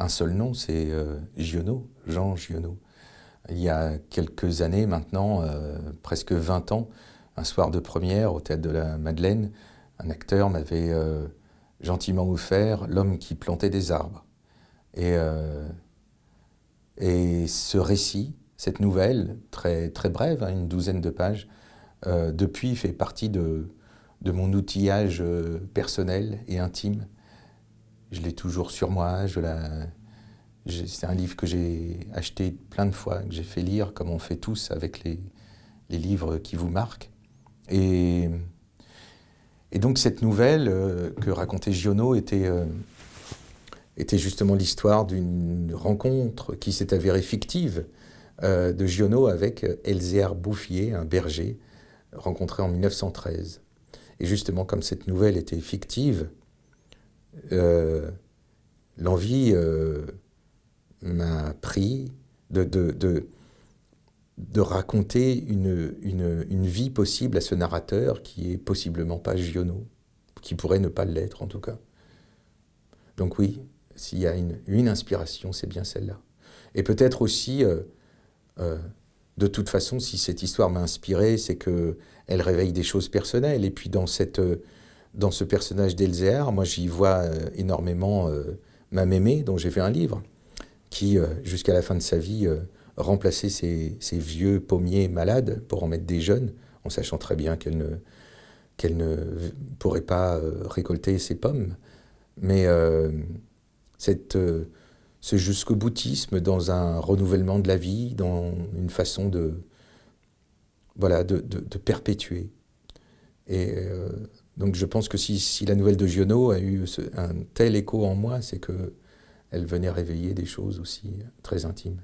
un seul nom, c'est Giono, Jean Giono. Il y a quelques années maintenant, presque 20 ans, un soir de première au Théâtre de la Madeleine, un acteur m'avait gentiment offert L'homme qui plantait des arbres. Et ce récit, cette nouvelle, très, très brève, hein, une douzaine de pages, depuis fait partie de mon outillage personnel et intime. Je l'ai toujours sur moi, c'est un livre que j'ai acheté plein de fois, que j'ai fait lire, comme on fait tous avec les livres qui vous marquent. Et donc cette nouvelle que racontait Giono était justement l'histoire d'une rencontre qui s'est avérée fictive de Giono avec Elzéar Bouffier, un berger, rencontré en 1913. Et justement, comme cette nouvelle était fictive, l'envie m'a pris de raconter une vie possible à ce narrateur qui est possiblement pas Giono, qui pourrait ne pas l'être en tout cas. Donc oui, s'il y a une inspiration, c'est bien celle-là. Et peut-être aussi, de toute façon, si cette histoire m'a inspiré, c'est qu'elle réveille des choses personnelles. Et puis dans ce personnage d'Elzéar, moi j'y vois énormément ma mémé, dont j'ai fait un livre, qui, jusqu'à la fin de sa vie, remplaçait ces vieux pommiers malades pour en mettre des jeunes, en sachant très bien qu'elle ne pourrait pas récolter ses pommes. Mais ce jusqu'au-boutisme dans un renouvellement de la vie, dans une façon de perpétuer. Et donc je pense que si la nouvelle de Giono a eu un tel écho en moi, c'est qu'elle venait réveiller des choses aussi très intimes.